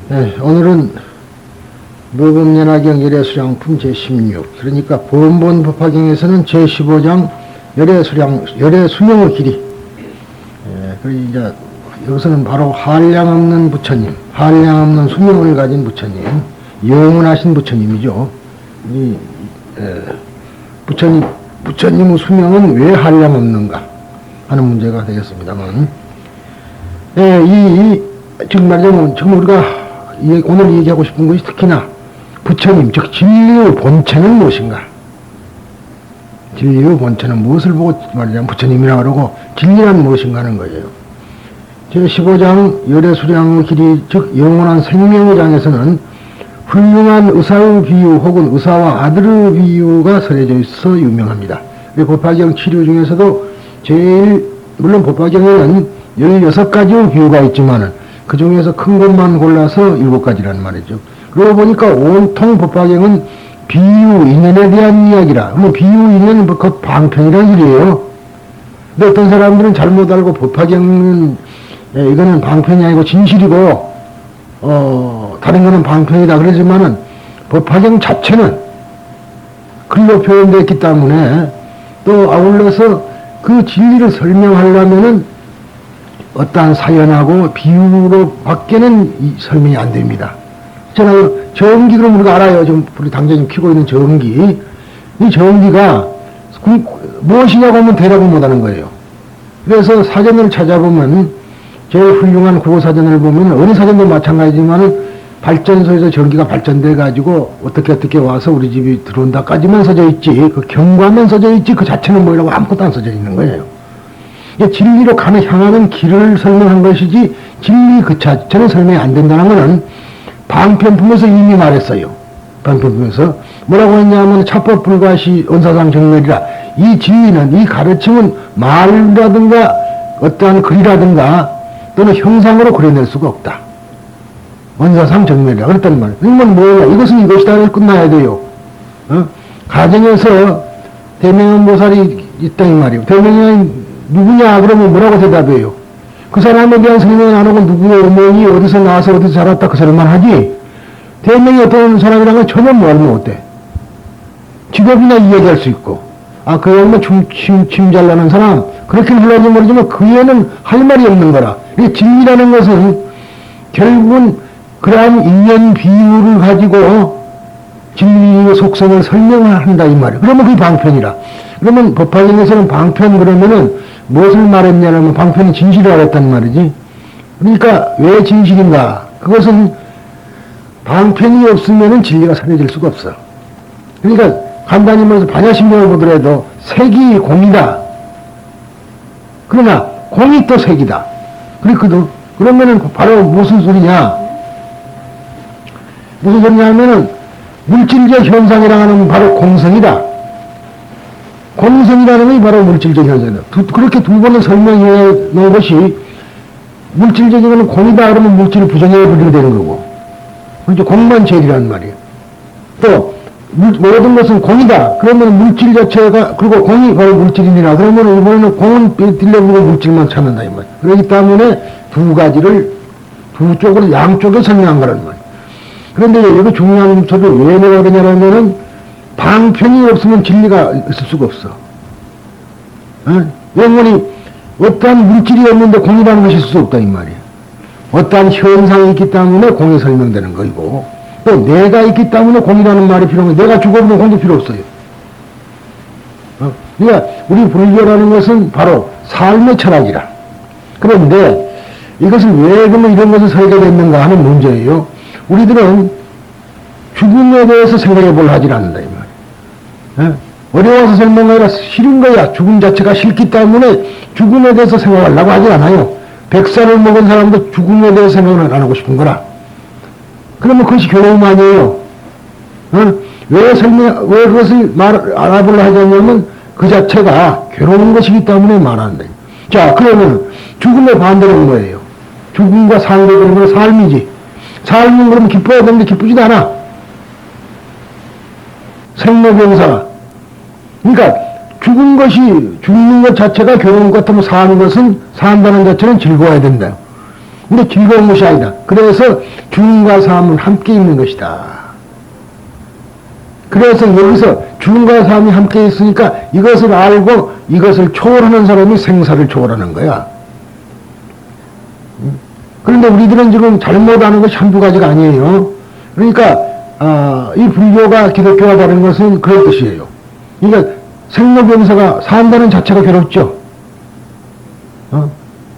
네, 오늘은 무법연화경 열애수량품 제16, 그러니까 본본 법화경에서는 제15장 열애수명의 길이. 그리고 이제 여기서는 바로 한량 없는 부처님, 한량 없는 수명을 가진 부처님, 영원하신 부처님이죠. 부처님의 수명은 왜 한량 없는가 하는 문제가 되겠습니다만, 지금 말하자면 지금 우리가 오늘 얘기하고 싶은 것이 특히나 부처님, 즉 진리의 본체는 무엇인가? 진리의 본체는 무엇을 보고 말하자면 부처님이라고 그러고 진리란 무엇인가 하는 거예요. 제15장 열애수량의 길이, 즉 영원한 생명의 장에서는 훌륭한 의사의 비유 혹은 의사와 아들의 비유가 설해져 있어 유명합니다. 법화경 치료 중에서도 물론 법화경에는 16가지의 비유가 있지만은 그 중에서 큰 것만 골라서 7가지란 말이죠. 그러고 보니까 온통 법화경은 비유, 인연에 대한 이야기라. 비유, 인연은 그 방편이라는 일이에요. 근데 어떤 사람들은 잘못 알고 법화경은 이거는 방편이 아니고 진실이고 다른 거는 방편이다 그러지만은 법화경 자체는 글로 표현되어 있기 때문에 또 아울러서 그 진리를 설명하려면은 어떠한 사연하고 비유로 밖에는 설명이 안 됩니다. 있잖아요. 전기, 그럼 우리가 알아요. 지금 우리 당장님 키고 있는 전기. 이 전기가 무엇이냐고 하면 대답을 못 하는 거예요. 그래서 사전을 찾아보면, 제일 훌륭한 국어사전을 보면, 어느 사전도 마찬가지지만 발전소에서 전기가 발전돼 가지고 어떻게 와서 우리 집이 들어온다까지만 써져 있지, 그 경과만 써져 있지, 그 자체는 뭐라고 아무것도 안 써져 있는 거예요. 진리로 향하는 길을 설명한 것이지 진리 그 자체는 설명이 안 된다는 것은 방편품에서 이미 말했어요. 방편품에서 뭐라고 했냐면 차법 불가시 언사상 정멸이라. 이 진리는, 이 가르침은 말이라든가 어떠한 글이라든가 또는 형상으로 그려낼 수가 없다. 언사상 정멸이라 그랬단 말이에요. 이건 뭐냐, 이것은 이것이다 해서 끝나야 돼요. 가정에서 대명보살이 있다 이 말이에요. 대명이 누구냐 그러면 뭐라고 대답해요? 그 사람에 대한 설명은 안 하고 누구의 어머니 어디서 나와서 어디서 자랐다 그 사람만 하지, 대명이 어떤 사람이라는 건 전혀 말을 못해. 직업이나 이야기할 수 있고, 그 양반 침 잘 나는 사람 그렇게 불러야지 모르지만 그 애는 할 말이 없는 거라. 이 진리라는 것은 결국은 그러한 인연 비유를 가지고 진리의 속성을 설명을 한다 이 말이에요. 그러면 그게 방편이라. 그러면 법화경에서는 방편 그러면은 무엇을 말했냐면 방편이 진실이라고 했단 말이지. 그러니까 왜 진실인가? 그것은 방편이 없으면은 진리가 살려질 수가 없어. 그러니까 간단히 말해서 반야심경을 보더라도 색이 공이다. 그러나 공이 또 색이다. 그러면은 바로 무슨 소리냐? 무슨 소리냐 하면은 물질적 현상이라고 하는 바로 공성이다. 공성이라는 것이 바로 물질적 현상이다. 그렇게 두 번을 설명해 놓은 것이, 물질적인 것은 공이다 그러면 물질을 부정해 버리게 되는 거고, 그렇죠. 공만 제일이란 말이에요. 또 모든 것은 공이다 그러면 물질 자체가, 그리고 공이 바로 물질이니라 그러면 이번에는 공은 딜려보고 물질만 찾는다 이 말이에요. 그렇기 때문에 두 가지를 두 쪽으로 양쪽에 설명한 거란 말이에요. 그런데 여기 중요한 소리를 왜 내가 그러냐면은 방편이 없으면 진리가 있을 수가 없어. 영원히 어떠한 물질이 없는데 공이라는 것이 있을 수 없다 이 말이에요. 어떠한 현상이 있기 때문에 공이 설명되는 거이고, 또 내가 있기 때문에 공이라는 말이 필요한 거예요. 내가 죽어버리면 공도 필요 없어요. 그러니까 우리 불교라는 것은 바로 삶의 철학이라. 그런데 이것을 왜 그러면 이런 것을 설계됐는가 하는 문제예요. 우리들은 죽음에 대해서 생각해 볼 하질 않는다 이 말이에요. 어려워서 설명이 아니라 싫은 거야. 죽음 자체가 싫기 때문에 죽음에 대해서 생각하려고 하질 않아요. 100살을 먹은 사람도 죽음에 대해서 생각을 안 하고 싶은 거라. 그러면 그것이 괴로움 아니에요. 왜 그것을 알아보려 하냐면 그 자체가 괴로운 것이기 때문에 말한다. 자, 그러면 죽음의 반대는 뭐예요? 죽음과 삶의 반대는 삶이지. 삶은 그럼 기뻐야 되는데 기쁘지도 않아. 생로병사. 그러니까 죽는 것 자체가 괴로운 것 같으면 사는 것은, 산다는 자체는 즐거워야 된다. 근데 즐거운 것이 아니다. 그래서 죽음과 삶은 함께 있는 것이다. 그래서 여기서 죽음과 삶이 함께 있으니까 이것을 알고 이것을 초월하는 사람이 생사를 초월하는 거야. 그런데 우리들은 지금 잘못하는 것이 한두 가지가 아니에요. 그러니까 이 불교가 기독교와 다른 것은 그런 뜻이에요. 그러니까 생로병사가 산다는 자체가 괴롭죠.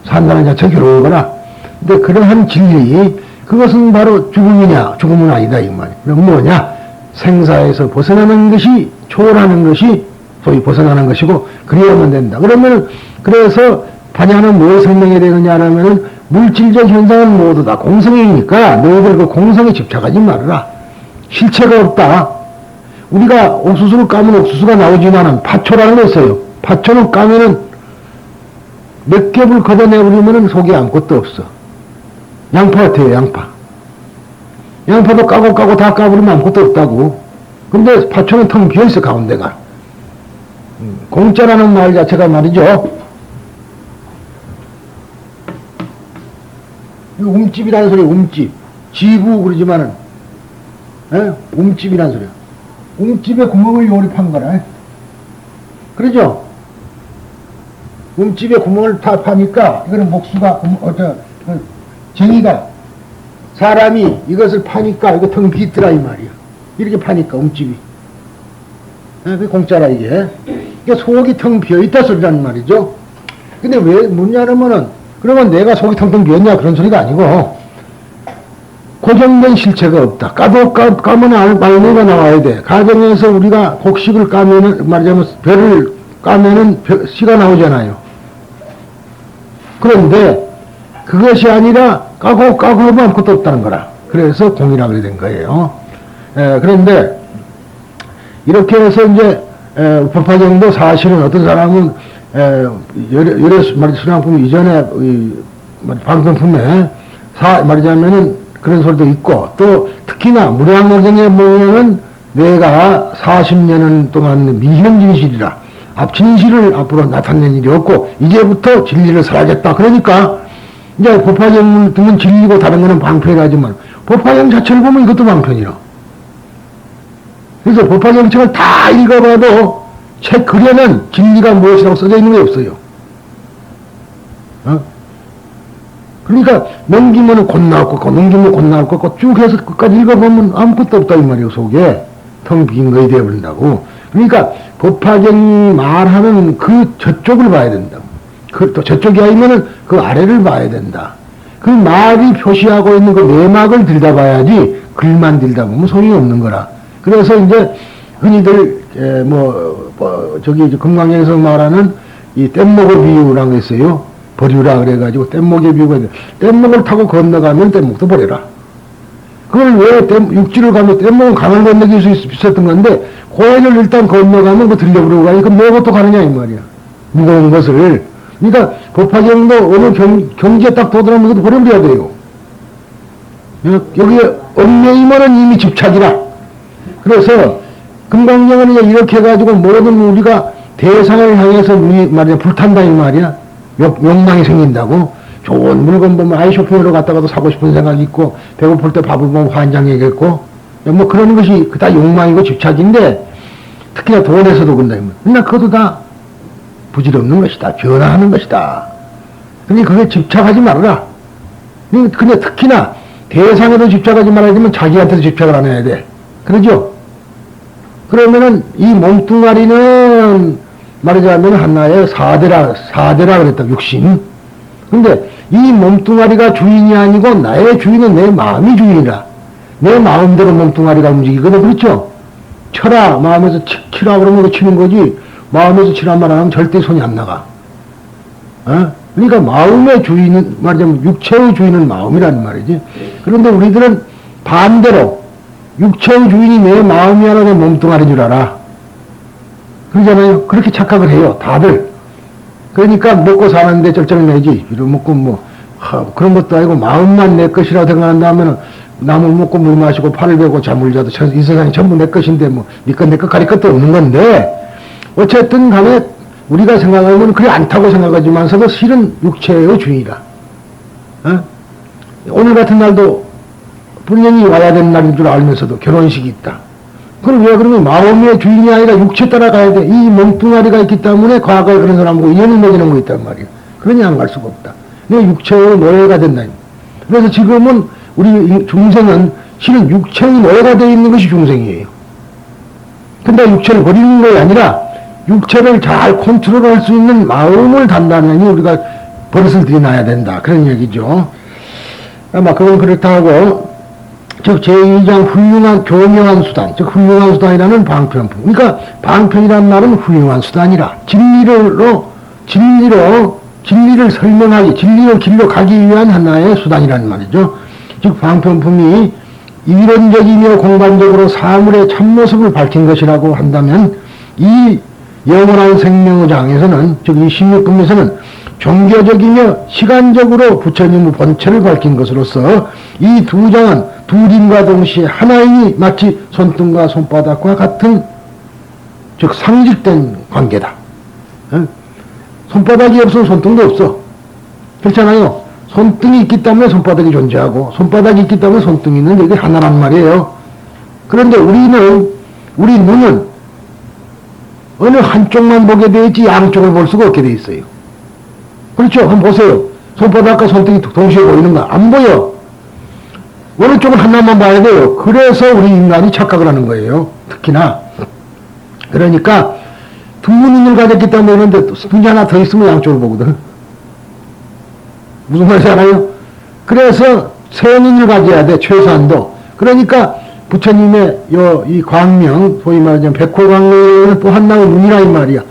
산다는 자체가 괴로운 거라. 근데 그러한 진리, 그것은 바로 죽음이냐, 죽음은 아니다 이 말이에요. 그럼 뭐냐? 생사에서 벗어나는 것이, 초월하는 것이 소위 벗어나는 것이고, 그래야만 된다. 그러면 그래서 반야는 뭘 설명해야 되느냐 하면은 물질적 현상은 모두 다 공성이니까 너희들 그 공성에 집착하지 말아라. 실체가 없다. 우리가 옥수수를 까면 옥수수가 나오지만은 파초라는 거 있어요. 파초는 까면은 몇 겹을 걷어내버리면은 속에 아무것도 없어. 양파 같아요, 양파. 양파도 까고 다 까버리면 아무것도 없다고. 근데 파초는 텅 비어있어, 가운데가. 공짜라는 말 자체가 말이죠. 움집이라는 소리, 움집. 지부 그러지만은, 움집이라는 소리야. 움집에 구멍을 요리 판 거라. 그러죠? 움집에 구멍을 다 파니까, 이거는 목수가, 쟁이가, 사람이 이것을 파니까, 이거 텅 비있더라, 이 말이야. 이렇게 파니까, 움집이. 그게 공짜라, 이게. 이게 속이 텅 비어있다 소리라는 말이죠. 근데 왜 묻냐면은, 그러면 내가 속이 텅텅 비었냐, 그런 소리가 아니고, 고정된 실체가 없다. 까면 알맹이가 나와야 돼. 가정에서 우리가 곡식을 까면은, 말하자면, 벼를 까면은 씨가 나오잖아요. 그런데, 그것이 아니라, 까고 하면 아무것도 없다는 거라. 그래서 공이라 그래 된 거예요. 그런데, 이렇게 해서 이제, 법화경도 사실은 어떤 사람은, 여러 수량품 이전에, 방송품에, 말하자면은, 그런 소리도 있고, 또 특히나 무량노경에 보면은 내가 40년 동안 미현진실이라 앞진실을 앞으로 나타낸 일이 없고 이제부터 진리를 살아야겠다. 그러니까 이제 법화경 등은 진리고 다른 거는 방편이라지만 법화경 자체를 보면 이것도 방편이라. 그래서 법화경 책을 다 읽어봐도 책 글에는 진리가 무엇이라고 써져 있는 게 없어요. 그러니까 넘기면 곧 나올 것 같고 넘기면 곧 나올 것 같고 쭉 해서 끝까지 읽어보면 아무것도 없다 이 말이에요. 속에 텅 빈 거이 되어버린다고. 그러니까 법화경이 말하는 그 저쪽을 봐야 된다고. 또 저쪽이 아니면은 그 아래를 봐야 된다. 그 말이 표시하고 있는 그 내막을 들여다봐야지 글만 들여다보면 소용이 없는 거라. 그래서 이제 흔히들 저기 금강에서 말하는 이 뗏목의 비유라는 게 있어요. 버리라 그래가지고 뗏목의 비유가 있는데 뗏목을 타고 건너가면 뗏목도 버려라. 그걸 왜 육지를 가면 뗏목은 강을 건너길 수 있었던 건데 고해를 일단 건너가면 그 들려버리고 가니 그 뭐 것도 가느냐 이 말이야. 무거운 것을. 그러니까 법화경도 어느 경지에 딱 도달하면 이것도 버려버려야 돼요. 여기에 얽매이면은 이미 집착이라. 그래서 금강경은 이렇게 해가지고 모든 우리가 대상을 향해서 우리 말이야 불탄다 이 말이야. 욕망이 생긴다고. 좋은 물건 보면 아이 쇼핑으로 갔다가도 사고 싶은 생각이 있고 배고플 때 밥을 보면 환장이겠고 뭐 그런 것이 다 욕망이고 집착인데 특히나 돈에서도 그런다. 그러나 그것도 다 부질없는 것이다. 변화하는 것이다. 그러니 그게 집착하지 말아라. 근데 특히나 대상에도 집착하지 말아야지만 자기한테도 집착을 안 해야 돼. 그러죠? 그러면은 이 몸뚱아리는 말하자면 하나의 사대라 그랬다, 육신. 근데 이 몸뚱아리가 주인이 아니고 나의 주인은 내 마음이 주인이라. 내 마음대로 몸뚱아리가 움직이거든, 그렇죠? 쳐라, 마음에서 치라 그러면 그 치는 거지, 마음에서 치란 말 안 하면 절대 손이 안 나가. 그러니까 마음의 주인은, 말하자면 육체의 주인은 마음이라는 말이지. 그런데 우리들은 반대로 육체의 주인이 내 마음이 아니라 내 몸뚱아리인 줄 알아. 그러잖아요. 그렇게 착각을 해요. 다들. 그러니까 먹고 사는데 쩔쩔매지. 이런 먹고 그런 것도 아니고 마음만 내 것이라고 생각한다 하면 나무 먹고 물 마시고 팔을 베고 잠을 자도 이 세상이 전부 내 것인데 네 것 내 것 가릴 것도 없는 건데 어쨌든 간에 우리가 생각하면 그래 않다고 생각하지만서도 실은 육체의 주인이라. 오늘 같은 날도 분명히 와야 되는 날인 줄 알면서도 결혼식이 있다. 그럼 왜 그러면 마음의 주인이 아니라 육체 따라가야 돼. 이 몸뚱아리가 있기 때문에 과거에 그런 사람하고 인연을 맺는 거 있단 말이야. 그러니 안 갈 수가 없다. 내 육체의 노예가 된다. 그래서 지금은 우리 중생은 실은 육체의 노예가 되어 있는 것이 중생이에요. 근데 육체를 버리는 것이 아니라 육체를 잘 컨트롤할 수 있는 마음을 단단히 우리가 버릇을 들여놔야 된다. 그런 얘기죠. 아마 그건 그렇다 하고, 즉 제2장 훌륭한 교묘한 수단, 즉 훌륭한 수단이라는 방편품. 그러니까 방편이란 말은 훌륭한 수단이라 진리를 설명하기, 진리의 길로 가기 위한 하나의 수단이라는 말이죠. 즉 방편품이 이론적이며 공간적으로 사물의 참모습을 밝힌 것이라고 한다면 이 영원한 생명의 장에서는, 즉 이 16금에서는 종교적이며 시간적으로 부처님의 본체를 밝힌 것으로서 이 두 장은 둘임과 동시에 하나이니 마치 손등과 손바닥과 같은, 즉 상직된 관계다. 손바닥이 없으면 손등도 없어. 그렇잖아요. 손등이 있기 때문에 손바닥이 존재하고 손바닥이 있기 때문에 손등이 있는데 이게 하나란 말이에요. 그런데 우리 눈은 어느 한쪽만 보게 되어 있지 양쪽을 볼 수가 없게 되어 있어요. 그렇죠? 한번 보세요. 손바닥과 손등이 동시에 보이는가? 안 보여. 어느 쪽은 하나만 봐야 돼요. 그래서 우리 인간이 착각을 하는 거예요. 특히나. 그러니까 두 눈을 가졌기 때문에 그런데 눈이 하나 더 있으면 양쪽을 보거든. 무슨 말인지 알아요? 그래서 세 눈을 가져야 돼. 최소한도. 그러니까 부처님의 이 광명, 소위 말하자면 백호광명을 또 하나의 눈이라 이 말이야.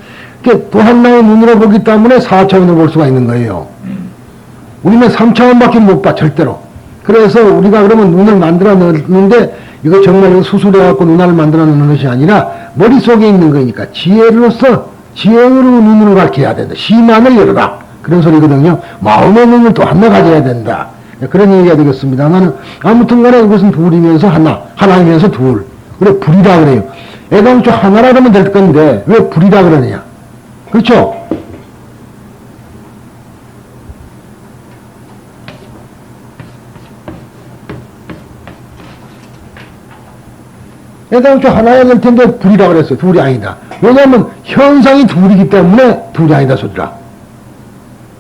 또 하나의 눈으로 보기 때문에 4차원을 볼 수가 있는 거예요. 우리는 3차원밖에 못 봐, 절대로. 그래서 우리가 그러면 눈을 만들어 놓는데 이거 정말 수술해갖고 눈알을 만들어 놓는 것이 아니라 머릿속에 있는 거니까 지혜로서 지혜로 눈을 밝혀야 된다. 시만을 열어라. 그런 소리거든요. 마음의 눈을 또 하나 가져야 된다. 그런 얘기가 되겠습니다만 아무튼 간에 이것은 둘이면서 하나이면서 둘. 그래, 불이라 그래요. 애당초 하나라 그러면 될 건데 왜 불이라 그러느냐. 그렇죠? 애당초 하나야 될 텐데 둘이라 그랬어요. 둘이 아니다. 왜냐하면 현상이 둘이기 때문에 둘이 아니다 소리라.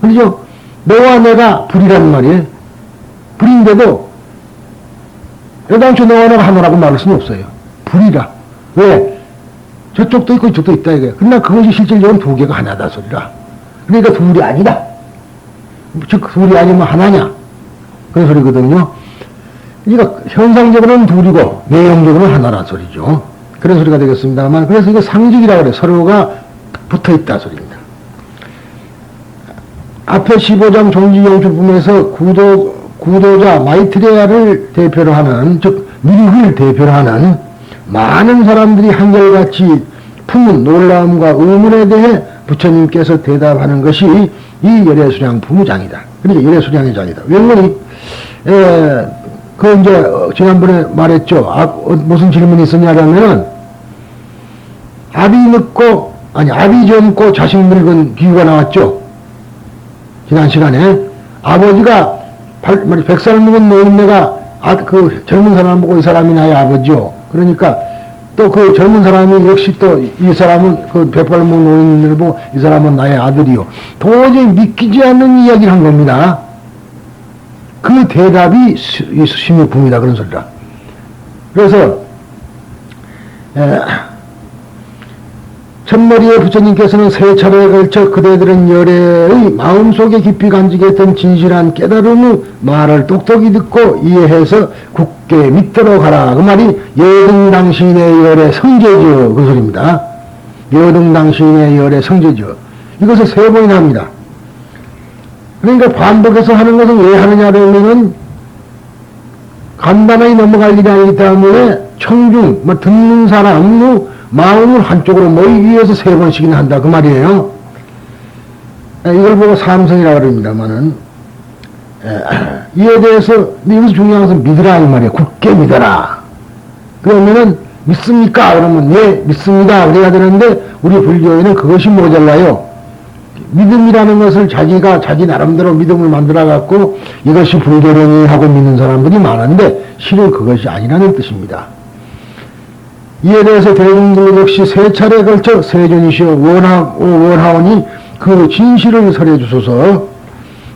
그렇죠? 너와 내가 불이라는 말이에요. 불인데도 애당초 너와 내가 하나라고 말할 수는 없어요. 불이라. 왜? 저쪽도 있고 이쪽도 있다 이거예요. 그러나 그것이 실질적으로 두 개가 하나다 소리라. 그러니까 둘이 아니다. 즉 둘이 아니면 하나냐. 그런 소리거든요. 그러니까 현상적으로는 둘이고 내용적으로는 하나란 소리죠. 그런 소리가 되겠습니다만, 그래서 이거 상직이라고 그래요. 서로가 붙어있다 소리입니다. 앞에 15장 종지용출품에서 구도자 마이트레야를 대표로 하는, 즉 미륵을 대표로 하는 많은 사람들이 한결같이 품은 놀라움과 의문에 대해 부처님께서 대답하는 것이 이 열애수량 부무장이다. 그러니까 열애수량의 장이다. 왜냐면 이제 지난번에 말했죠. 무슨 질문이 있었냐면은 아비 젊고 자식 늙은 비유가 나왔죠. 지난 시간에 아버지가 100살 먹은 노인네가 그 젊은 사람을 보고 이 사람이 나의 아버지요. 그러니까 또 그 젊은 사람이 역시 또 이 사람은 그 100살 먹은 노인네를 보고 이 사람은 나의 아들이요. 도저히 믿기지 않는 이야기를 한 겁니다. 그 대답이 심유품이다 그런 소리다. 그래서 첫머리에 부처님께서는 세 차례에 걸쳐 그대들은 열애의 마음속에 깊이 간직했던 진실한 깨달음의 말을 똑똑히 듣고 이해해서 굳게 믿도록 하라. 그 말이 여등당신의 열애 성제죠. 그 소리입니다. 여등당신의 열애 성제죠. 이것을 세 번이나 합니다. 그러니까 반복해서 하는 것은 왜 하느냐면 간단하게 넘어갈 일이 아니기 때문에 청중, 듣는 사람의 마음을 한쪽으로 모이기 위해서 세 번씩이나 한다. 그 말이에요. 이걸 보고 삼성이라고 그럽니다만은, 이에 대해서, 여기서 중요한 것은 믿으라. 이 말이에요. 굳게 믿어라. 그러면은, 믿습니까? 그러면, 네, 믿습니다. 그래야 되는데, 우리 불교에는 그것이 모자라요. 믿음이라는 것을 자기가 자기 나름대로 믿음을 만들어갖고 이것이 불교론이 하고 믿는 사람들이 많은데 실은 그것이 아니라는 뜻입니다. 이에 대해서 대중들 역시 세 차례에 걸쳐 세존이시여 원하오니 그 진실을 설해 주소서.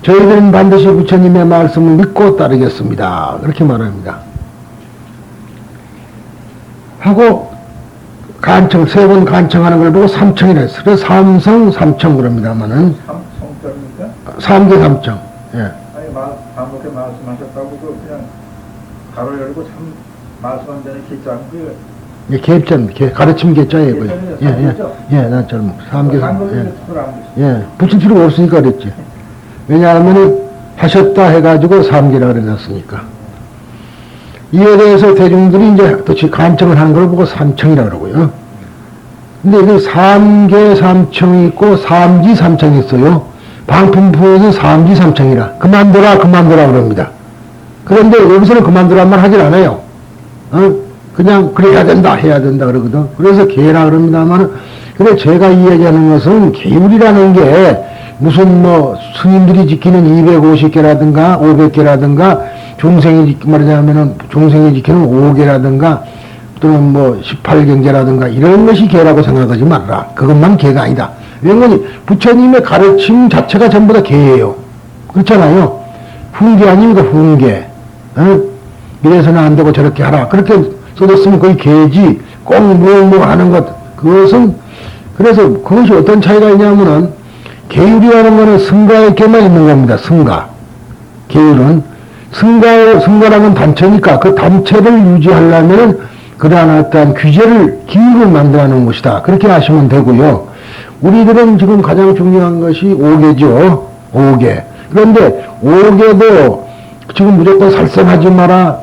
저희들은 반드시 부처님의 말씀을 믿고 따르겠습니다. 그렇게 말합니다. 하고 간청, 세 번 간청하는 걸 보고 삼청이라 했어요. 그래서 삼성, 삼청 그럽니다만은. 삼청자입니까? 삼계 삼청. 예. 아니, 반복에 말씀하셨다고 그냥 가로 열고 참 말씀한 데는 기장 예, 개입전, 가르침 개자예요. 예, 난 젊은 삼계 삼청. 예, 붙일 필요가 없으니까 그랬지. 왜냐하면 하셨다 해가지고 삼계라 그랬으니까. 이에 대해서 대중들이 이제 또 간청을 하는 걸 보고 삼청이라 그러고요. 근데 그 삼계 삼청이 있고 삼지 삼청이 있어요. 방품부에서 삼지 삼청이라. 그만둬라 그럽니다. 그런데 여기서는 그만두란 말 하질 않아요. 그냥 그래야 된다 해야 된다 그러거든. 그래서 계라 그럽니다만, 근데 제가 이야기하는 것은 계율이라는 게 무슨 뭐 스님들이 지키는 250개라든가 500개라든가 종생이 말하자면은 종생이 지키는 5개라든가 또는 뭐 18경제라든가 이런 것이 개라고 생각하지 말라. 그것만 개가 아니다. 왜냐면 부처님의 가르침 자체가 전부 다 개예요. 그렇잖아요. 훈계 아닙니까? 훈계. 이래서는 안 되고 저렇게 하라. 그렇게 써졌으면 거의 개지. 꼭 뭐 하는 것. 그것은 그래서 그것이 어떤 차이가 있냐면은 계율이라는 것은 승가의 개만 있는 겁니다. 승가. 계율은 승가라는 단체니까 그 단체를 유지하려면 그러한 어떠한 규제를, 기율을 만들어 놓은 것이다. 그렇게 하시면 되고요. 우리들은 지금 가장 중요한 것이 5개죠. 5개. 그런데 5개도 지금 무조건 살생하지 마라,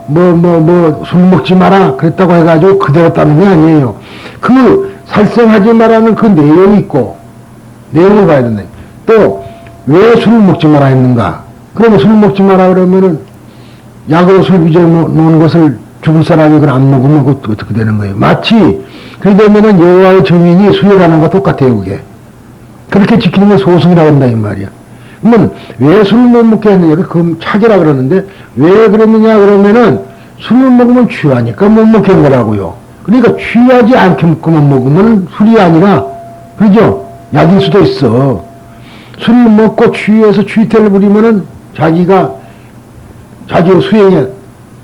술 먹지 마라, 그랬다고 해가지고 그대로 따는 게 아니에요. 그 살생하지 마라는 그 내용이 있고, 내용을 봐야 된다. 또, 왜 술을 먹지 마라 했는가? 그러면 술 먹지 마라 그러면은, 약으로 술 빚어 놓은 것을 죽을 사람이 그걸 안 먹으면 그것도 어떻게 되는 거예요? 마치, 그러면은 여호와의 증인이 수혈하는 것과 똑같아요, 그게. 그렇게 지키는 건 소승이라고 한다, 이 말이야. 그러면 왜 술을 못 먹게 했느냐? 그 차계라 그러는데 왜 그랬느냐 그러면은 술을 먹으면 취하니까 못 먹게 한 거라고요. 그러니까 취하지 않게만 먹으면 술이 아니라, 그죠? 약일 수도 있어. 술을 먹고 취해서 취태를 부리면은 자기가 자기 수행에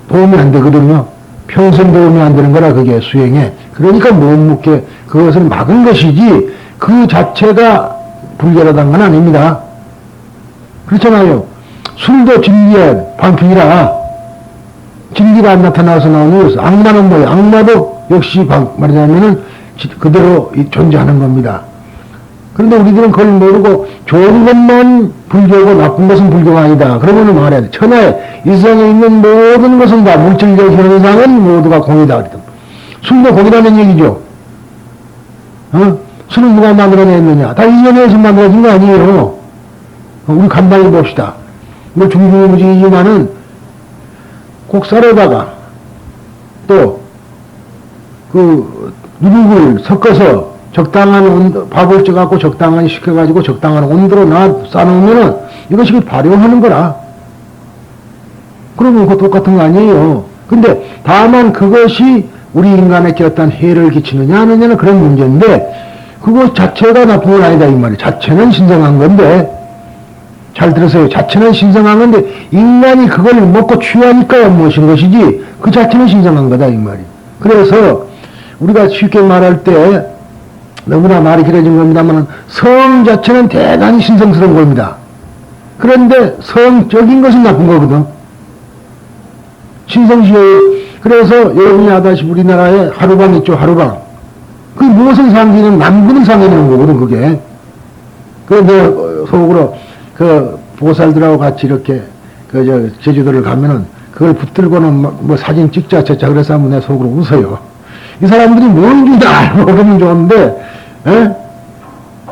도움이 안 되거든요. 평생 도움이 안 되는 거라 그게 수행에. 그러니까 못 먹게 그것을 막은 것이지 그 자체가 불결하다는 건 아닙니다. 그렇잖아요. 술도 진리의 방편이라 진리가 안 나타나서 나오는 것은 악마는 뭐예요? 악마도 역시 말하자면은 그대로 존재하는 겁니다. 그런데 우리들은 그걸 모르고 좋은 것만 불교고 나쁜 것은 불교가 아니다. 그러면은 말해야 돼. 천하에 이 세상에 있는 모든 것은 다 물질적 현상은 모두가 공이다. 그랬다. 술도 공이라는 얘기죠. 술은 누가 만들어냈느냐? 다 인연에서 만들어진 거 아니에요. 우리 간단히 봅시다. 뭐 중중무진이지만은 곡살에다가 또 그 누룩을 섞어서 적당한 밥을 쪄갖고 적당한 식혀가지고 적당한 온도로 쌓아놓으면은 이것이 발효하는 거라. 그러면 그거 똑같은 거 아니에요. 근데 다만 그것이 우리 인간에게 어떤 해를 끼치느냐 하느냐는 그런 문제인데 그것 자체가 나쁜 건 아니다 이 말이에요. 자체는 신성한 건데 잘 들으세요. 자체는 신성한 건데 인간이 그걸 먹고 취하니까 무엇인 것이지 그 자체는 신성한 거다 이 말이에요. 그래서 우리가 쉽게 말할 때 너무나 말이 길어진 겁니다만 성 자체는 대단히 신성스러운 겁니다. 그런데 성적인 것은 나쁜 거거든. 신성시에 그래서 여러분이 아다시피 우리나라에 하루방 있죠. 하루방. 그 무엇을 상기는 남군을 상기하는 거거든 그게. 내 속으로 그 보살들하고 같이 이렇게 제주도를 가면은 그걸 붙들고는 뭐 사진 찍자 저자 그래서 한번 내 속으로 웃어요. 이 사람들이 뭔 줄도 알고 그러면 좋은데,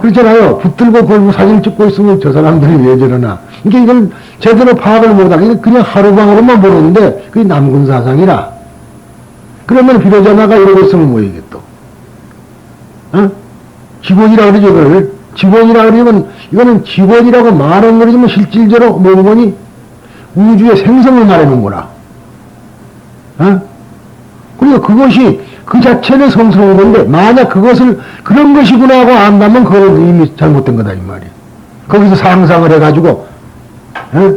그렇잖아요. 붙들고 그걸 뭐 사진 찍고 있으면 저 사람들이 왜 저러나. 그러니까 이걸 제대로 파악을 못하고 그냥 하루방으로만 보는데 그게 남군 사상이라. 그러면 비로자나가 이러고 있으면 뭐이게 또. 기본이라 그러죠, 그걸. 지원이라 그러면 이거는 지원이라고 말은 그러지만 실질적으로 뭐고 보니 우주의 생성을 말하는구나. 어? 그러니까 그것이 그 자체는 성스러운 건데 만약 그것을 그런 것이구나 하고 안다면 그건 이미 잘못된 거다 이 말이야. 거기서 상상을 해가지고 어?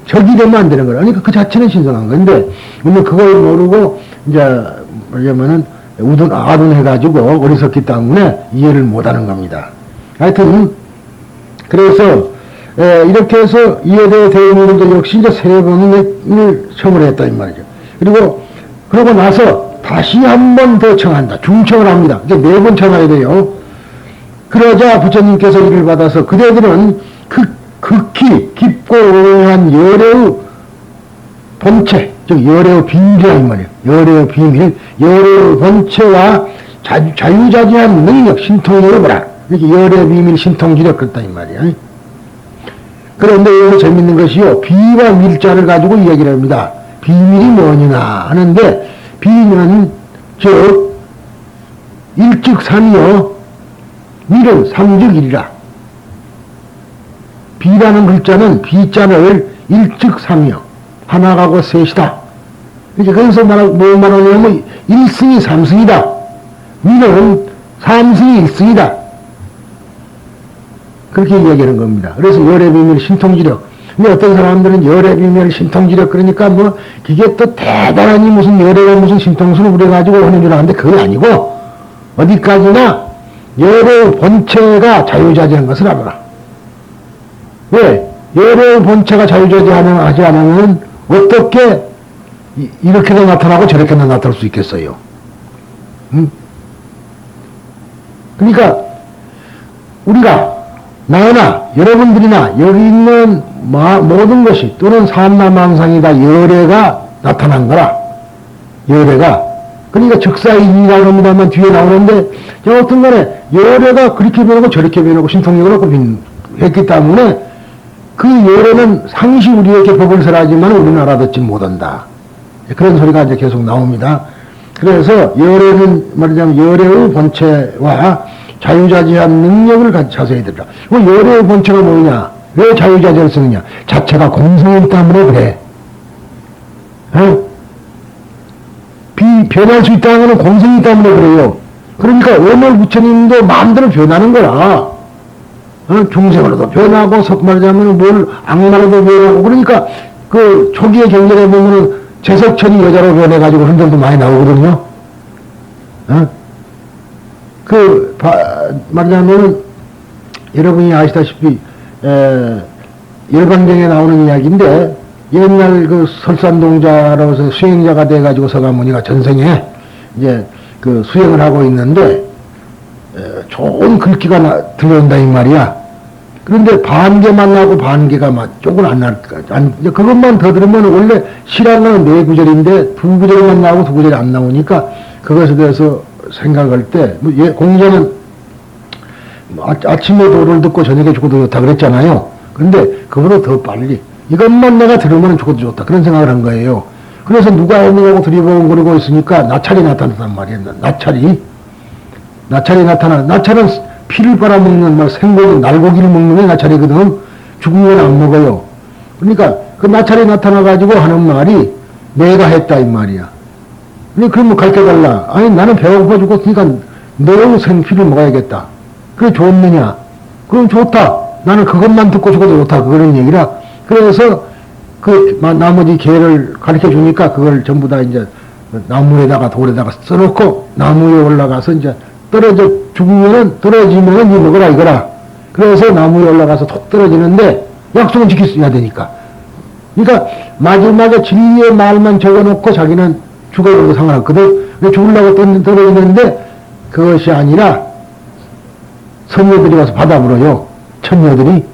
적이 되면 안 되는 거라. 그러니까 그 자체는 신성한 건데 물론 그걸 모르고 이제 뭐냐면은 아둔해가지고 어리석기 때문에 이해를 못하는 겁니다. 하여튼 그래서 이렇게 해서 이에 대해 대인들도 역시 이제 세 번을 청을 했다 이 말이죠. 그리고 그러고 나서 다시 한 번 더 청한다. 중청을 합니다. 이제 4번 청해야 돼요. 그러자 부처님께서 이를 받아서 그대들은 극히 깊고 오묘한 열애의 본체, 즉 열애의 비밀이라 이 말이에요. 열애의 비밀, 열애의 본체와 자유자재한 능력, 신통력을 보라. 이렇게 열애의 비밀, 신통지력 그랬다 이 말이에요. 그런데 여기서 재밌는 것이요. 비와 밀자를 가지고 이야기를 합니다. 비밀이 뭐냐 하는데 비밀은 즉 일즉삼이요. 밀은 삼즉일이라. 비라는 글자는 비자를 일즉삼이요. 하나가고 셋이다. 이제 거기서 뭐 말하냐면 1승이 3승이다. 밀은 3승이 1승이다. 그렇게 이야기하는 겁니다. 그래서 열애 비밀 신통지력. 근데 어떤 사람들은 열애 비밀 신통지력 그러니까 뭐 그게 또 대단하니 무슨 열애가 무슨 신통수를 부려가지고 하는 줄 아는데 그게 아니고 어디까지나 열애의 본체가 자유자재한 것을 알아라. 왜? 열애의 본체가 자유자재하지 않으면 어떻게 이렇게도 나타나고 저렇게도 나타날 수 있겠어요? 응? 그러니까 우리가 나나 여러분들이나 여기 있는 모든 것이 또는 삼라망상이다 열애가 나타난 거라. 열애가 그러니까 즉사인이라고 합니다만 뒤에 나오는데 어떤 간에 열애가 그렇게 변하고 저렇게 변하고 신통력을 얻고 했기 때문에 그 열애는 상시 우리에게 법을 설하지만 우리는 알아듣지 못한다. 그런 소리가 이제 계속 나옵니다. 그래서 열애는 말하자면 열애의 본체와 자유자재한 능력을 자세히 들으라. 열애의 본체가 뭐냐? 왜 자유자재를 쓰느냐? 자체가 공성이기 때문에 그래. 변할 수 있다는 것은 공성이기 때문에 그래요. 그러니까 오늘 부처님도 마음대로 변하는 거라. 중생으로도 변하고, 말하자면 뭘 악마로도 변하고, 그러니까 그 초기의 경전에 보면은 제석천이 여자로 변해가지고 흔들도 많이 나오거든요. 말하자면 여러분이 아시다시피 열반경에 나오는 이야기인데 옛날 그 설산동자라고 해서 수행자가 돼가지고 서가모니가 전생에 이제 그 수행을 하고 있는데 좋은 글귀가 들려온다 이 말이야. 그런데 반개만 나고 반개가 조금 안 날, 그것만 더 들으면 원래 실화는 4구절인데 2구절만 나오고 2구절이 안 나오니까 그것에 대해서 생각할 때, 공자는 아침에 도를 듣고 저녁에 죽어도 좋다 그랬잖아요. 근데 그보다 더 빨리 이것만 내가 들으면 죽어도 좋다 그런 생각을 한 거예요. 그래서 누가 오느냐고 들이보고 그러고 있으니까 나찰이 나타났단 말이야. 나찰이 나타나. 나찰은 피를 빨아먹는 생고기 날고기를 먹는 게 나찰이거든. 죽은 건 안 먹어요. 그러니까 그 나찰이 나타나가지고 하는 말이 내가 했다 이 말이야. 그러면 가르쳐달라. 아니 나는 배고파 죽었으니까 너 생피를 먹어야겠다. 그게 좋느냐? 그럼 좋다. 나는 그것만 듣고 죽어도 좋다. 그런 얘기라. 그래서 그 나머지 개를 가르쳐 주니까 그걸 전부 다 이제 나무에다가 돌에다가 써놓고 나무에 올라가서 이제 떨어지면은 이 먹어라 이거라. 그래서 나무에 올라가서 톡 떨어지는데 약속은 지켜야 되니까. 그러니까 마지막에 진리의 말만 적어놓고 자기는 죽어도 상관없거든. 죽으려고 떨어지는데 그것이 아니라 선녀들이 가서 받아 물어요. 천녀들이.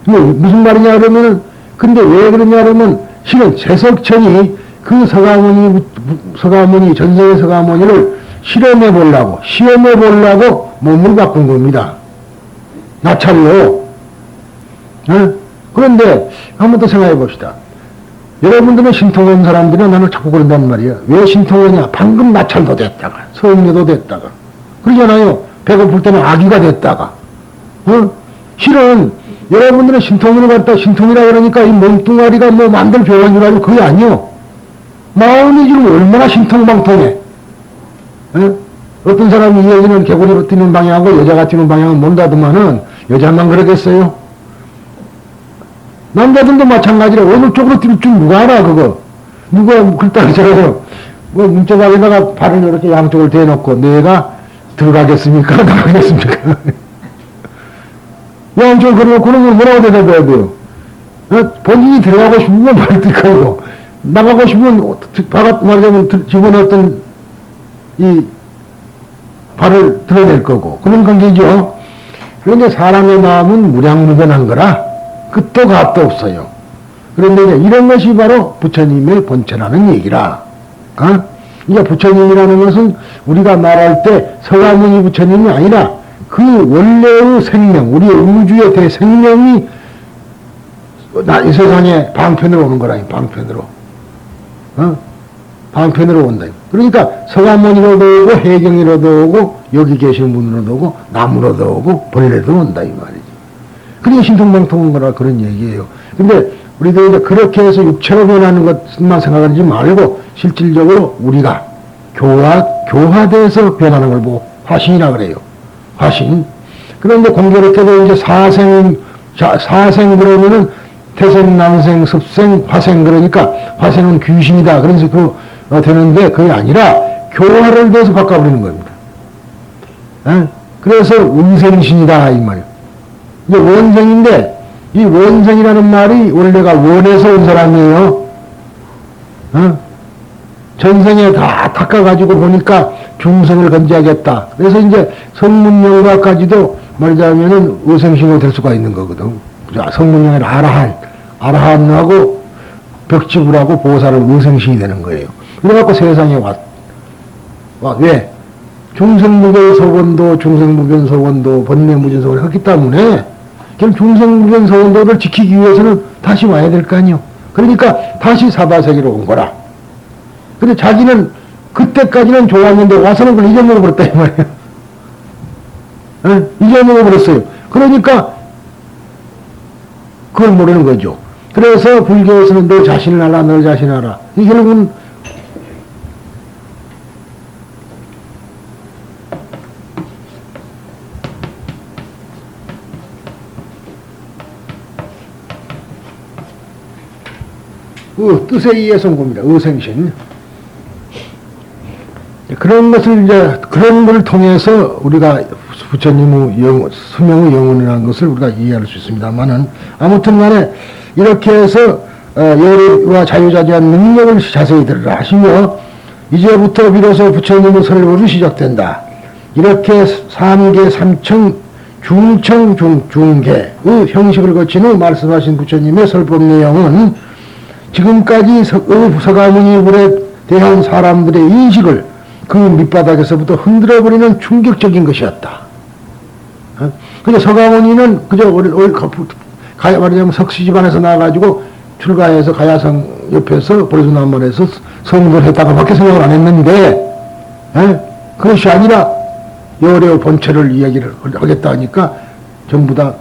무슨 말이냐 그러면은 근데 왜 그러냐 그러면 실은 제석천이 그 서가모니 전생의 서가모니를 시험해 보려고 몸을 바꾼 겁니다. 나찰로. 그런데 한 번 더 생각해 봅시다. 여러분들은 신통한 사람들은 나는 자꾸 그런단 말이야. 왜 신통하냐? 방금 나찰도 됐다가 성녀도 됐다가 그러잖아요. 배고플 때는 아기가 됐다가 실은 여러분들은 신통으로 갔다 신통이라 그러니까 이 몸뚱아리가 뭐 만들 병원 줄 알고 그게 아니요. 마음이 지금 얼마나 신통방통해. 어떤 사람이 이 얘기는 개구리로 뛰는 방향하고 여자가 뛰는 방향은 뭔다더만은 여자만 그러겠어요? 남자들도 마찬가지로 어느 쪽으로 뛸 줄 누가 알아 그거. 누가 그렇다고 저러고 뭐 문짝에다가 발을 이렇게 양쪽을 대놓고 내가 들어가겠습니까? 나가겠습니까? 양쪽을 걸어놓고 그러면 뭐라고 대답해야 돼요? 본인이 들어가고 싶으면 발을 뛸거고 나가고 싶으면 바깥 말하자면 집어넣었던 이 발을 드러낼 거고 그런 관계죠. 그런데 사람의 마음은 무량무변한 거라 끝도 값도 없어요. 그런데 이제 이런 것이 바로 부처님의 본체라는 얘기라. 이제 부처님이라는 것은 우리가 말할 때 서가모니 부처님이 아니라 그 원래의 생명, 우리의 우주의 대생명이 이 세상에 방편으로 오는 거라, 방편으로. 방편으로 온다. 그러니까 서가모니로도 오고 해경이로도 오고 여기 계시는 분으로도 오고 나무로도 오고 벌레도 온다 이 말이지. 그게 신통방통한 거라 그런 얘기예요. 근데 우리도 이제 그렇게 해서 육체로 변하는 것만 생각하지 말고 실질적으로 우리가 교화돼서 변하는 걸 보고 화신이라 그래요. 화신. 그런데 공교롭게도 이제 사생 그러면은 태생, 난생, 습생, 화생 그러니까 화생은 귀신이다. 그래서 되는데 그게 아니라 교화를 돼서 바꿔버리는 겁니다. 그래서 운생신이다 이 말이에요. 이제 원생인데 이 원생이라는 말이 원래가 원에서 온 사람이에요. 전생에 다 닦아가지고 보니까 중생을 건지하겠다. 그래서 이제 성문영가까지도 말하자면은 의생신으로 될 수가 있는 거거든. 성문영의 아라한하고 벽지불하고 보살은 의생신이 되는 거예요. 그래갖고 세상에 왜? 중생무변 소원도, 중생무변 소원도, 번뇌무진 소원을 했기 때문에 그럼 중생무변 소원도를 지키기 위해서는 다시 와야 될 거 아니요. 그러니까 다시 사바세계로 온 거라. 근데 자기는 그때까지는 좋았는데 와서는 그걸 잊어먹어버렸다 이 말이에요. 잊어먹어버렸어요. 그러니까 그걸 모르는 거죠. 그래서 불교에서는 너 자신을 알아, 너 자신을 알아. 이 결국은 뜻에 의해서 온 겁니다. 의생신. 그런 것을 이제, 그런 걸 통해서 우리가 부처님의 수명의 영혼이라는 것을 우리가 이해할 수 있습니다만은, 아무튼 간에 이렇게 해서, 열의와 자유자재한 능력을 자세히 들으라 하시며, 이제부터 비로소 부처님의 설법이 시작된다. 이렇게 3계, 3청, 중청, 중계의 형식을 거친 후 말씀하신 부처님의 설법 내용은 지금까지 서가모니 불에 대한 사람들의 인식을 그 밑바닥에서부터 흔들어버리는 충격적인 것이었다. 근데 서가모니는 그저 말하자면 석시 집안에서 나와가지고 출가해서 가야성 옆에서 보리수남원에서 성도를 했다가 밖에 생각을 안 했는데, 그것이 아니라 열의 본체를 이야기를 하겠다 하니까 전부 다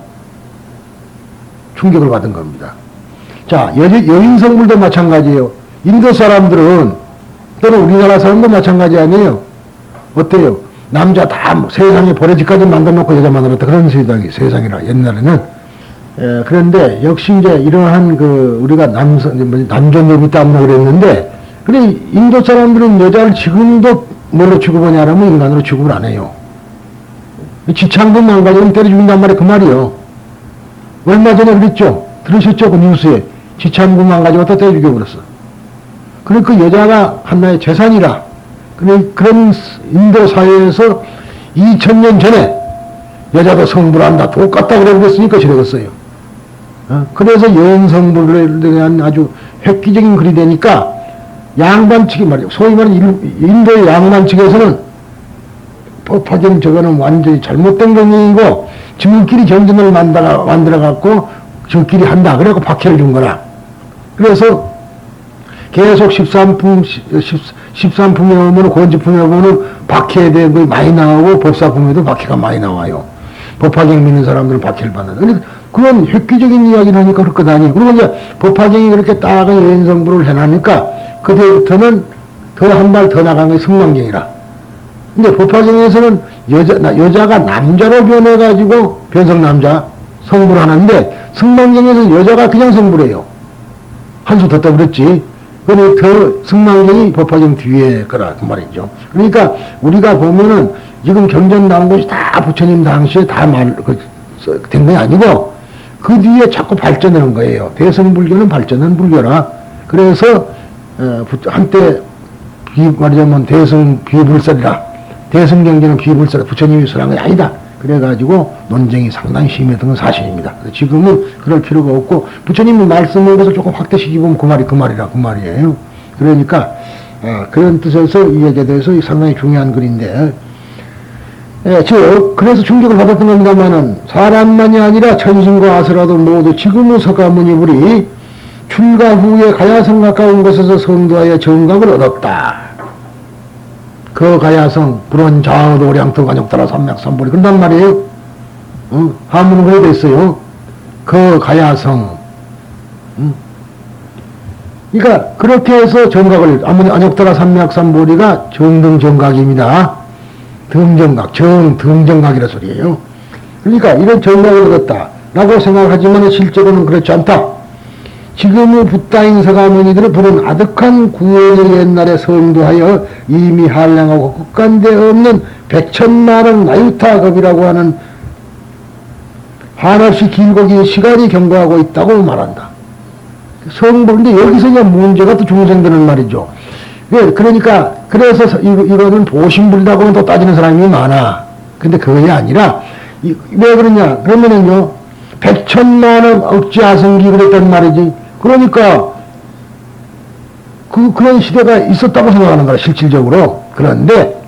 충격을 받은 겁니다. 자, 여인성불도 마찬가지예요. 인도 사람들은 또는 우리나라 사람도 마찬가지 아니에요. 어때요? 남자 다 세상에 버려지까지 만들어놓고 여자 만들었다. 그런 세상이라 옛날에는. 그런데 역시 이제 이러한 우리가 남존여비 때문에 그랬는데, 그래 인도 사람들은 여자를 지금도 뭘로 취급하냐면 인간으로 취급을 안 해요. 지창금 망가지면 때려 죽인단 말이에요. 그 말이요. 얼마 전에 그랬죠? 들으셨죠? 그 뉴스에. 지창금 망가지고 또 때려 죽여버렸어. 그러니까 그 여자가 하나의 재산이라. 그런 인도 사회에서 2000년 전에 여자가 성불을 한다. 똑같다 그러겠으니까 저러겠어요. 그래서 여인 성불에 대한 아주 획기적인 글이 되니까 양반 측이 말이에요. 소위 말하는 인도의 양반 측에서는 법화경 저거는 완전히 잘못된 경영이고 지들끼리 경전을 만들어갖고 저끼리 한다. 그래갖고 박해를 준 거라. 그래서 계속 13품에 오면, 권지품에 오면 박해에 대한 것이 많이 나오고, 법사품에도 박해가 많이 나와요. 법화경 믿는 사람들은 박해를 받는다. 근데 그런 획기적인 이야기를 하니까 그럴 것 아니에요. 그리고 이제 법화경이 그렇게 딱은 여인성부를 해놨으니까 그때부터는 더 한 발 더 나간 게 승망경이라. 근데 법화경에서는 여자가 남자로 변해가지고 변성남자 성부를 하는데 승망경에서는 여자가 그냥 성부래요. 한 수 더 떠버렸지. 그러니 더 승망경이 법화경 뒤에 거라 그 말이죠. 그러니까 우리가 보면은 지금 경전 나온 것이 다 부처님 당시에 다 된 게 아니고 그 뒤에 자꾸 발전하는 거예요. 대승불교는 발전한 불교라. 그래서 한때 말하자면 대승 비불설이라. 대승경전은 비불설 부처님이 설한 게 아니다. 그래가지고 논쟁이 상당히 심했던 건 사실입니다. 지금은 그럴 필요가 없고 부처님이 말씀을 해서 조금 확대시키면 그 말이에요. 그러니까 그런 뜻에서 이 얘기에 대해서 상당히 중요한 글인데 즉 그래서 충격을 받았던 겁니다만은 사람만이 아니라 천신과 아수라도 모두 지금의 서가모니불이 출가 후에 가야성 가까운 곳에서 성도하여 정각을 얻었다. 그 가야성 불원 좌우도 오량등 간욕따라 삼맥삼보리 그런단 말이에요. 한문은 그래 됐어요. 그 가야성. 그러니까 그렇게 해서 정각을 안욕따라 삼맥삼보리가 정등정각입니다. 등정각, 등정각이라 소리예요. 그러니까 이런 정각을 얻었다라고 생각하지만 실제로는 그렇지 않다. 지금의 붓다인 서가모니들을 부른 아득한 구원을 옛날에 성도하여 이미 한량하고 국간대 없는 백천만원 나유타급이라고 하는 한없이 길고 긴 시간이 경과하고 있다고 말한다. 성불인데 여기서 이제 문제가 또 중생되는 말이죠. 그러니까 그래서 이거는 보신불이라고 또 따지는 사람이 많아. 근데 그게 아니라 왜 그러냐 그러면은요 백천만원 억지아성기 그랬단 말이지. 그러니까 그런 시대가 있었다고 생각하는 거야 실질적으로. 그런데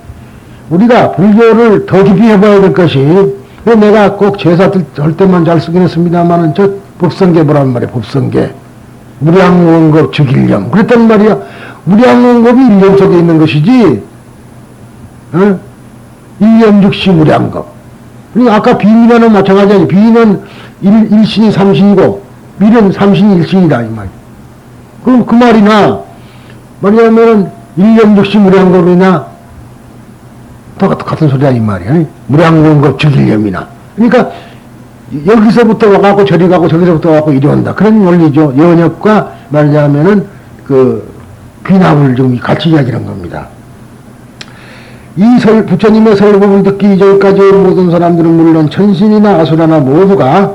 우리가 불교를 더 깊이 해봐야 될 것이 내가 꼭 제사 할 때만 잘 쓰긴 했습니다만은 저 법성계 보란 말이야. 법성계 무량원급 즉일념 그랬단 말이야. 무량원급이 일념 속에 있는 것이지 일념 즉시 무량급. 그러니까 아까 비밀과는 마찬가지야. 비밀은 일신이 삼신이고 밀은 삼신이 일신이다 이 말. 그럼 그 말이나 말하자면은 일념 즉시 무량급이나 같은 소리야 이 말이야. 무량원급 즉일념이나. 그러니까 여기서부터 와갖고 저리 가고 저기서부터 와갖고 이리 온다. 그런 원리죠. 연역과 말하자면은 그 귀납을 좀 같이 이야기하는 겁니다. 부처님의 설법을 듣기 이전까지 모든 사람들은 물론 천신이나 아수라나 모두가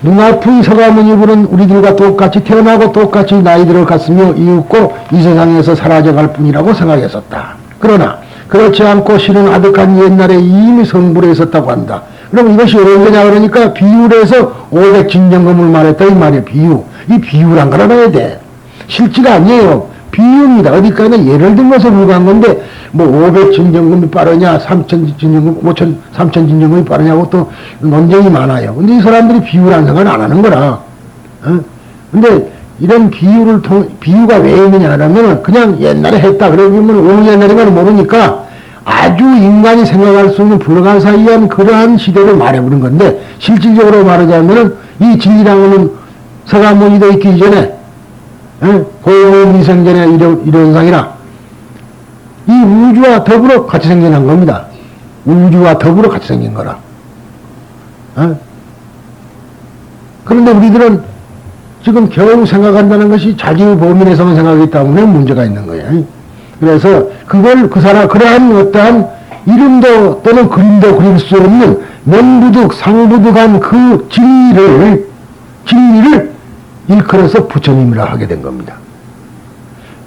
눈앞의 서가모니불은 우리들과 똑같이 태어나고 똑같이 나이 들어갔으며 이윽고 이 세상에서 사라져갈 뿐이라고 생각했었다. 그러나 그렇지 않고 실은 아득한 옛날에 이미 성불에 있었다고 한다. 그럼 이것이 언제냐 그러니까 비율에서 500진정금을 말했다 이 말이에요. 비유. 이 비유란 걸 알아야 돼. 실지가 아니에요. 비유입니다. 어디까지나 예를 들면서 불과한 건데 뭐 500진정금이 빠르냐 3000진정금 3000진정금이 빠르냐고 또 논쟁이 많아요. 근데 이 사람들이 비유란 생각을 안 하는 거라. 근데 이런 비유가 왜 있느냐 하면 그냥 옛날에 했다 그러면 어느 옛날인가는 모르니까 아주 인간이 생각할 수 있는 불가사의한 그러한 시대를 말해보는 건데 실질적으로 말하자면 이 진리랑은 서가모니도 있기 이전에 고용미생전에 이론상이라 이 우주와 더불어 같이 생겨난 겁니다. 우주와 더불어 같이 생긴 거라. 그런데 우리들은 지금 겨우 생각한다는 것이 자기의 범위 내에서만 생각하기 때문에 문제가 있는 거예요. 그래서 그러한 어떠한 이름도 또는 그림도 그릴 수 없는 명부득 상부득한 그 진리를 일컬어서 부처님이라 하게 된 겁니다.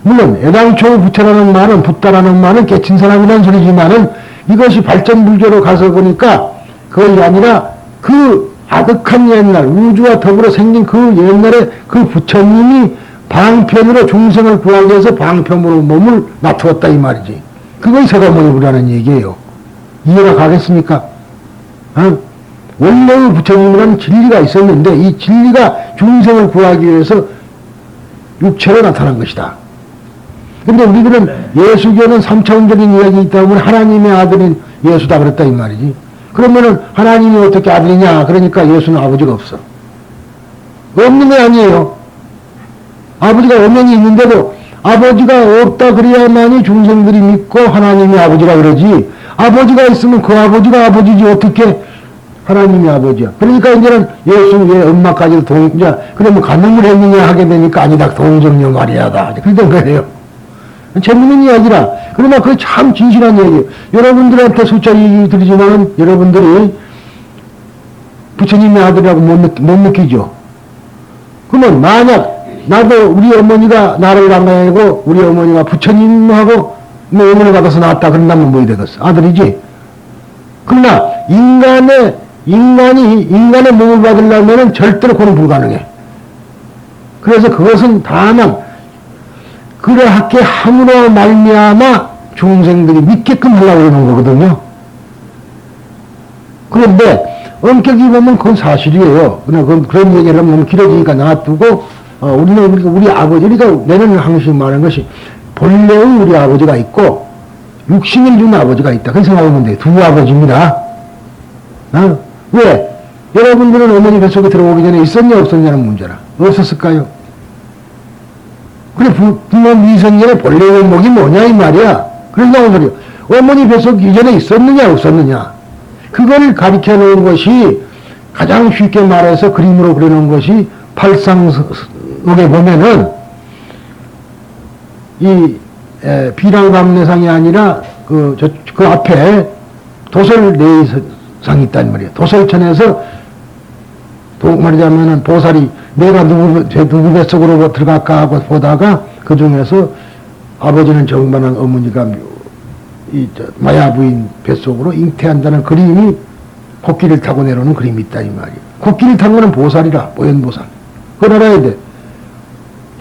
물론 애당초 부처라는 말은 붓다라는 말은 깨친 사람이라는 소리지만은 이것이 발전불교로 가서 보니까 그것이 아니라 그 아득한 옛날 우주와 더불어 생긴 그 옛날에 그 부처님이 방편으로 중생을 구하기 위해서 방편으로 몸을 놔두었다 이 말이지. 그것이 서가모니불이라는 얘기예요. 이해가 가겠습니까? 원래의 부처님이라는 진리가 있었는데 이 진리가 중생을 구하기 위해서 육체로 나타난 것이다. 근데 우리들은 예수교는 3차원적인 이야기이기 때문에 하나님의 아들인 예수다 그랬다 이 말이지. 그러면은 하나님이 어떻게 아들이냐? 그러니까 예수는 아버지가 없어. 없는 게 아니에요. 아버지가 엄연히 있는데도 아버지가 없다 그래야만이 중생들이 믿고 하나님이 아버지라 그러지. 아버지가 있으면 그 아버지가 아버지지 어떻게 하나님이 아버지야. 그러니까 이제는 예수 왜 엄마까지 동자 그러면 간음을 했느냐 하게 되니까 아니다 동정녀 마리아다. 그랬던 거예요. 재밌는 이야기라. 그러나 그게 참 진실한 얘기예요. 여러분들한테 숫자 얘기 드리지만 여러분들이 부처님의 아들이라고 못 느끼죠. 그러면 만약 나도 우리 어머니가 나를 낳아내고 우리 어머니가 부처님하고 뭐 어머니 받아서 낳았다 그런다면 뭐이 되겠어? 아들이지. 그러나 인간의 몸을 받으려면 절대로 그건 불가능해. 그래서 그것은 다만 그렇게 함으로 말미암아 중생들이 믿게끔 하려고 그러는 거거든요. 그런데 엄격히 보면 그건 사실이에요. 그런 얘기를 하면 너무 길어지니까 놔두고 우리 아버지, 그러니까 내는 항상 말하는 것이 본래의 우리 아버지가 있고 육신을 준 아버지가 있다. 그렇게 생각하면 돼요. 두 아버지입니다. 왜? 여러분들은 어머니 뱃속에 들어오기 전에 있었냐 없었냐는 문제라. 없었을까요? 그래 부모 미성년의 본래 원목이 뭐냐 이 말이야. 그런다고 소리야. 어머니 뱃속 이전에 있었느냐 없었느냐. 그걸 가르쳐 놓은 것이 가장 쉽게 말해서 그림으로 그려놓은 것이 팔상옥에 보면은 이 비랑감내상이 아니라 그 앞에 도솔내상이 있단 말이에요. 도솔천에서 말하자면은 보살이 내가 누구 뱃속으로 들어갈까 하고 보다가 그 중에서 아버지는 정반한 어머니가 마야 부인 뱃속으로 잉태한다는 그림이 코끼리를 타고 내려오는 그림이 있다 이 말이에요. 코끼리를 탄 거는 보살이라 보현보살. 그걸 알아야 돼.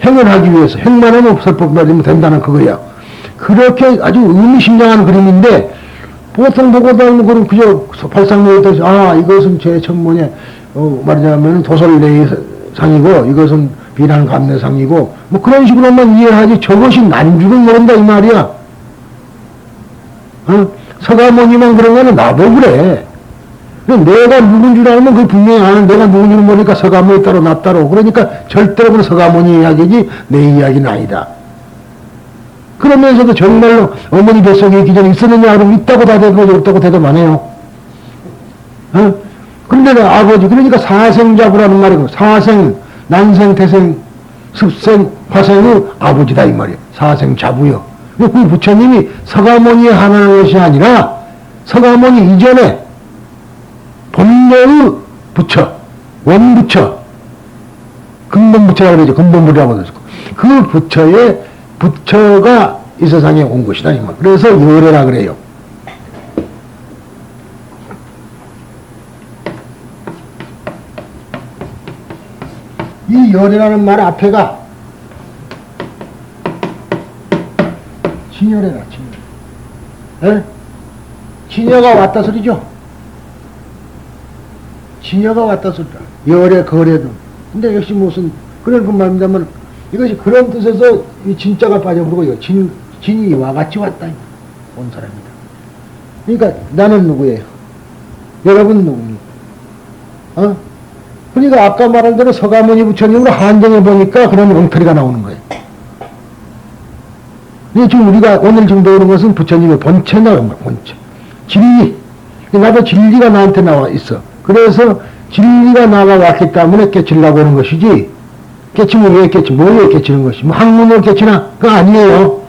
행을 하기 위해서 행만 하면 설법 받으면 된다는 그거야. 그렇게 아주 의미심장한 그림인데 보통 보고 다니는 거는 그저 발상력에서 이것은 제 천문에 말하자면 도솔내상이고 이것은 비난감내상이고 뭐 그런 식으로만 이해하지 저것이 난주를 모른다 이 말이야. 서가모니만 그런 거는 나도 그래. 내가 누군 줄 알면 그게 분명히 아는 내가 누군 줄 모르니까 서가모니 따로 나 따로 그러니까 절대로 그 서가모니 이야기지 내 이야기는 아니다. 그러면서도 정말로 어머니 뱃속에 있기 전에 있었느냐 그러면 있다고 다 대답하지 없다고 대답 안 해요. 그런데 아버지 그러니까 사생자부라는 말이고 사생, 난생, 태생, 습생, 화생의 아버지다 이 말이에요. 사생자부요. 그 부처님이 서가모니에 하나는 것이 아니라 서가모니 이전에 본래의 부처, 원부처, 근본부처라고 그러죠. 근본부라고 그러죠. 그 부처가 이 세상에 온 것이다. 이 말. 그래서 열애라 그래요. 이 열애라는 말 앞에가 진열해라, 진열. 에? 진여가 왔다 소리죠? 진여가 왔다 소리다. 열애, 거래도. 근데 역시 무슨, 그런 그 말입니다만, 이것이 그런 뜻에서 이 진짜가 빠져버리고, 진이 와같이 왔다. 온 사람이다. 그러니까 나는 누구예요? 여러분은 누굽니까? 그러니까 아까 말한 대로 서가모니 부처님으로 한정해 보니까 그런 엉터리가 나오는 거예요. 지금 우리가 오늘 지금 배우는 것은 부처님의 본체나 본체. 진리. 나도 진리가 나한테 나와 있어. 그래서 진리가 나가 왔기 때문에 깨치려고 하는 것이지, 깨치면 왜 깨치, 뭐에 깨치는 것이, 뭐 학문으로 깨치나? 그거 아니에요.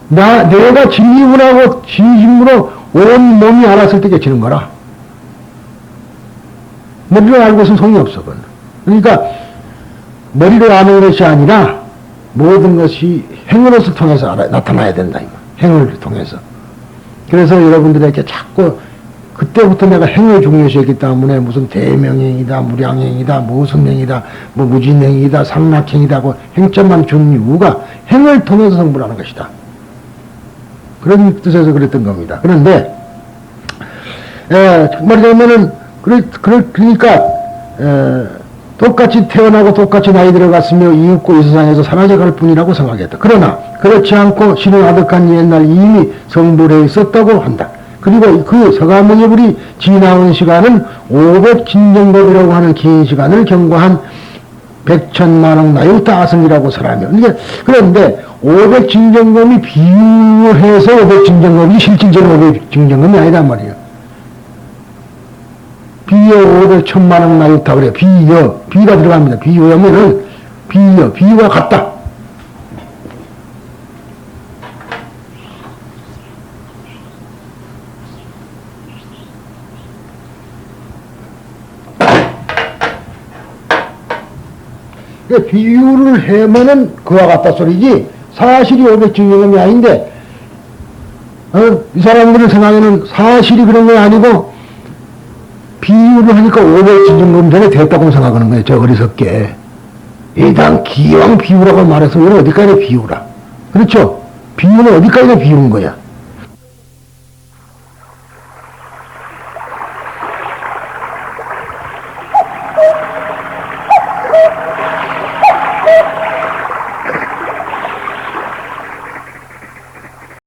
내가 진리구나고 진심으로 온 몸이 알았을 때 깨치는 거라. 머리로 알고 있으면 소용이 없어, 그건. 그러니까, 머리로 아는 것이 아니라, 모든 것이 행으로서 통해서 나타나야 된다, 이거. 행을 통해서. 그래서 여러분들에게 자꾸, 그때부터 내가 행을 중요시했기 때문에 무슨 대명행이다, 무량행이다, 무승행이다, 뭐 무진행이다, 상락행이다, 그 행점만 준 이유가 행을 통해서 성불하는 것이다. 그런 뜻에서 그랬던 겁니다. 그런데, 말하자면은, 그러니까, 똑같이 태어나고 똑같이 나이 들어갔으며 이윽고 이 세상에서 사라져 갈 뿐이라고 생각했다. 그러나, 그렇지 않고 신을 아득한 옛날 이미 성불해 있었다고 한다. 그리고 그 서가모니불이 지나온 시간은 500진정법이라고 하는 긴 시간을 경과한 백천만억 나유다승이라고 설하며. 그런데 500진정검이 비유해서 500진정검이 실질적으로 500진정검이 아니란 말이에요. 비여 500천만억 나유다 그래. 비가 들어갑니다. 비유하면은 비유가 같다. 비유를 해면은 그와 같다 소리지 사실이 500진정검이 아닌데 이 사람들의 생각에는 사실이 그런 게 아니고 비유를 하니까 500진정검 전에 됐다고 생각하는 거예요. 저 어리석게. 일단 기왕 비유라고 말해서 이건 어디까지 비유라. 그렇죠? 비유는 어디까지 비유인 거야.